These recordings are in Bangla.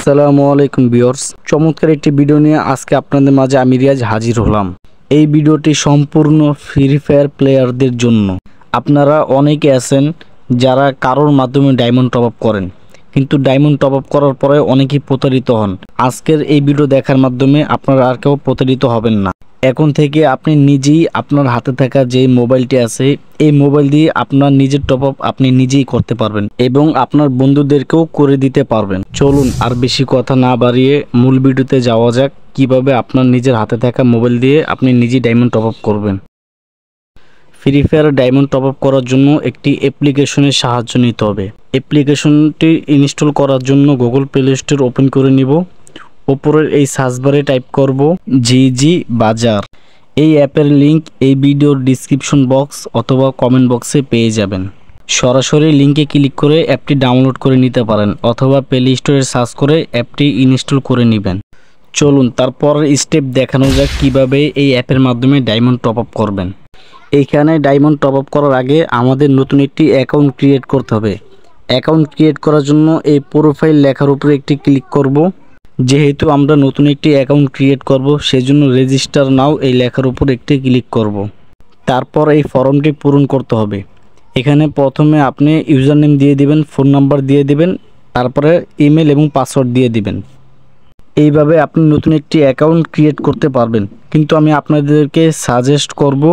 আসসালামু আলাইকুম ভিউয়ার্স, চমৎকার একটি ভিডিও নিয়ে আজকে আপনাদের মাঝে আমি রিয়াজ হাজির হলাম। এই ভিডিওটি সম্পূর্ণ ফ্রি ফায়ার প্লেয়ারদের জন্য। আপনারা অনেকে আছেন যারা কারোর মাধ্যমে ডায়মন্ড টপ আপ করেন, কিন্তু ডায়মন্ড টপ আপ করার পরে অনেকেই প্রতারিত হন। আজকের এই ভিডিও দেখার মাধ্যমে আপনারা আর কেউ প্রতারিত হবেন না। এখন থেকে আপনি নিজেই আপনার হাতে থাকা যে মোবাইলটি আছে এই মোবাইল দিয়ে আপনার নিজের টপ আপ আপনি নিজেই করতে পারবেন এবং আপনার বন্ধুদেরকেও করে দিতে পারবেন। চলুন আর বেশি কথা না বাড়িয়ে মূল ভিডিওতে যাওয়া যাক, কিভাবে আপনার নিজের হাতে থাকা মোবাইল দিয়ে আপনি নিজেই ডায়মন্ড টপ আপ করবেন। Free fire diamond top up করার জন্য একটি অ্যাপ্লিকেশনের সাহায্য নিতে হবে। অ্যাপ্লিকেশনটি ইনস্টল করার জন্য গুগল প্লে স্টোর ওপেন করে নিব। উপরের এই সার্চ বারে টাইপ করব জিজি বাজার। এই অ্যাপের লিংক এই ভিডিওর ডিসক্রিপশন বক্স অথবা কমেন্ট বক্সে পেয়ে যাবেন। সরাসরি লিংকে ক্লিক করে অ্যাপটি ডাউনলোড করে নিতে পারেন অথবা প্লে স্টোরে সার্চ করে অ্যাপটি ইনস্টল করে নেবেন। চলুন তারপর স্টেপ দেখানো যাক কিভাবে এই অ্যাপের মাধ্যমে ডায়মন্ড টপ আপ করবেন। এইখানে ডায়মন্ড টপ আপ করার আগে আমাদের নতুন একটি অ্যাকাউন্ট ক্রিয়েট করতে হবে। অ্যাকাউন্ট ক্রিয়েট করার জন্য এই প্রোফাইল লেখার উপরে একটি ক্লিক করব। যেহেতু আমরা নতুন একটি অ্যাকাউন্ট ক্রিয়েট করব, সেজন্য রেজিস্টার নাও এই লেখার উপর একটি ক্লিক করব। তারপর এই ফর্মটি পূরণ করতে হবে। এখানে প্রথমে আপনি ইউজার নেম দিয়ে দিবেন, ফোন নাম্বার দিয়ে দিবেন, তারপরে ইমেল এবং পাসওয়ার্ড দিয়ে দিবেন। এইভাবে আপনি নতুন একটি অ্যাকাউন্ট ক্রিয়েট করতে পারবেন। কিন্তু আমি আপনাদেরকে সাজেস্ট করব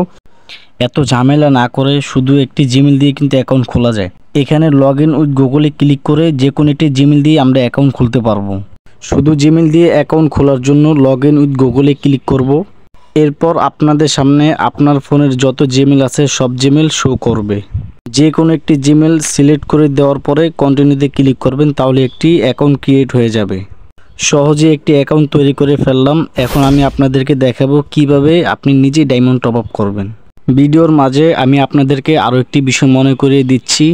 এত ঝামেলা না করে শুধু একটি জিমেল দিয়ে কিন্তু অ্যাকাউন্ট খোলা যায়। এখানে লগ ইন উইথ গুগলে ক্লিক করে যে কোনো একটি জিমেল দিয়ে আমরা অ্যাকাউন্ট খুলতে পারবো। শুধু জিমেল দিয়ে অ্যাকাউন্ট খোলার জন্য লগ ইন উইথ গুগলে ক্লিক করব। এরপর আপনাদের সামনে আপনার ফোনের যত জিমেল আছে সব জিমেল শো করবে। যে কোনো একটি জিমেল সিলেক্ট করে দেওয়ার পরে কন্টিনিউতে ক্লিক করবেন, তাহলে একটি অ্যাকাউন্ট ক্রিয়েট হয়ে যাবে। সহজে একটি অ্যাকাউন্ট তৈরি করে ফেললাম। এখন আমি আপনাদেরকে দেখাবো কিভাবে আপনি নিজে ডায়মন্ড টপ আপ করবেন। ভিডিওর মাঝে আমি আপনাদেরকে আরও একটি বিষয় মনে করিয়ে দিচ্ছি।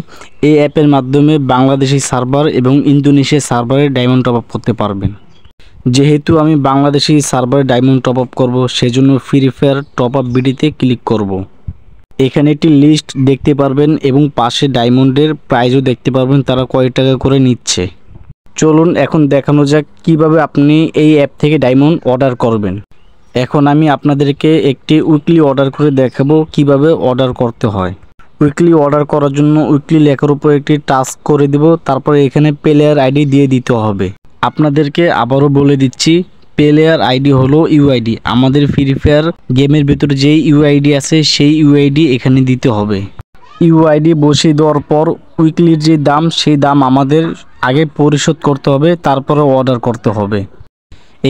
এই অ্যাপের মাধ্যমে বাংলাদেশি সার্ভার এবং ইন্দোনেশিয়া সার্ভারে ডায়মন্ড টপ আপ করতে পারবেন। যেহেতু আমি বাংলাদেশি সার্ভারে ডায়মন্ড টপ আপ করবো, সেজন্য ফ্রি ফায়ার টপ আপ বিডিতে ক্লিক করব। এখানে একটি লিস্ট দেখতে পারবেন এবং পাশে ডায়মন্ডের প্রাইজও দেখতে পারবেন, তারা কয় টাকা করে নিচ্ছে। চলুন এখন দেখানো যাক কিভাবে আপনি এই অ্যাপ থেকে ডায়মন্ড অর্ডার করবেন। এখন আমি আপনাদেরকে একটি উইকলি অর্ডার করে দেখাবো কিভাবে অর্ডার করতে হয়। উইকলি অর্ডার করার জন্য উইকলি লেখার উপর একটি টাস্ক করে দিব, তারপরে এখানে প্লেয়ার আইডি দিয়ে দিতে হবে। আপনাদেরকে আবারও বলে দিচ্ছি, প্লেয়ার আইডি হলো ইউআইডি। আমাদের ফ্রি ফায়ার গেমের ভিতরে যেই ইউআইডি আছে সেই ইউআইডি এখানে দিতে হবে। ইউআইডি বসিয়ে দেওয়ার পর উইকলির যে দাম সেই দাম আমাদের আগে পরিশোধ করতে হবে, তারপরে অর্ডার করতে হবে।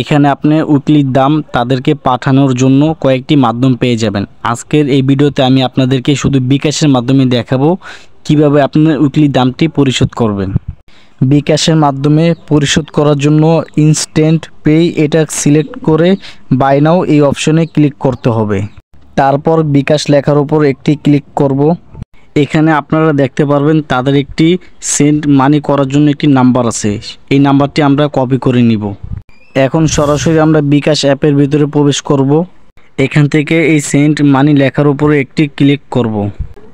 এখানে আপনি উইকলির দাম তাদেরকে পাঠানোর জন্য কয়েকটি মাধ্যম পেয়ে যাবেন। আজকের এই ভিডিওতে আমি আপনাদেরকে শুধু বিকাশের মাধ্যমে দেখাবো কিভাবে আপনার উইকলি দামটি পরিশোধ করবেন। বিকাশের মাধ্যমে পরিশোধ করার জন্য ইনস্ট্যান্ট পে এটা সিলেক্ট করে বাই নাও এই অপশনে ক্লিক করতে হবে। তারপর বিকাশ লেখার উপর একটি ক্লিক করব। এখানে আপনারা দেখতে পারবেন তাদের একটি সেন্ড মানি করার জন্য একটি নাম্বার আছে, এই নাম্বারটি আমরা কপি করে নিব। এখন সরাসরি আমরা বিকাশ অ্যাপের ভিতরে প্রবেশ করব। এখান থেকে এই সেন্ড মানি লেখার উপরে একটি ক্লিক করব।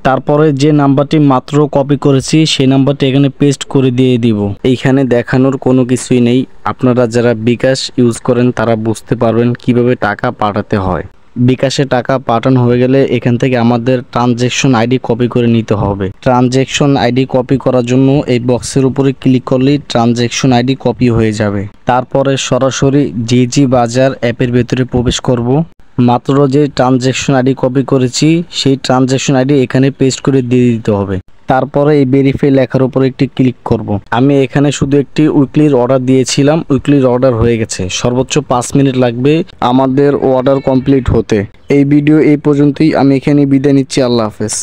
তারপরে যে নাম্বারটি মাত্র কপি করেছি সেই নাম্বারটি এখানে পেস্ট করে দিয়ে দিব। এইখানে দেখানোর কোনো কিছুই নেই, আপনারা যারা বিকাশ ইউজ করেন তারা বুঝতে পারবেন কিভাবে টাকা পাঠাতে হয়। বিকাশে টাকা পাঠানো হয়ে গেলে এখান থেকে আমাদের ট্রানজ্যাকশন আইডি কপি করে নিতে হবে। ট্রানজ্যাকশন আইডি কপি করার জন্য এই বক্সের উপরে ক্লিক করলেই ট্রানজ্যাকশন আইডি কপি হয়ে যাবে। তারপরে সরাসরি জিজি বাজার অ্যাপের ভেতরে প্রবেশ করব। মাত্র যে ট্রানজ্যাকশন আইডি কপি করেছি সেই ট্রানজ্যাকশন আইডি এখানে পেস্ট করে দিয়ে দিতে হবে। তারপরে এই ভেরিফাই লেখার উপর একটি ক্লিক করব। আমি এখানে শুধু একটি উইকলির অর্ডার দিয়েছিলাম, উইকলির অর্ডার হয়ে গেছে। সর্বোচ্চ 5 মিনিট লাগবে আমাদের অর্ডার কমপ্লিট হতে। এই ভিডিও এই পর্যন্তই, আমি এখানে বিদায় নিচ্ছি। আল্লাহ হাফেজ।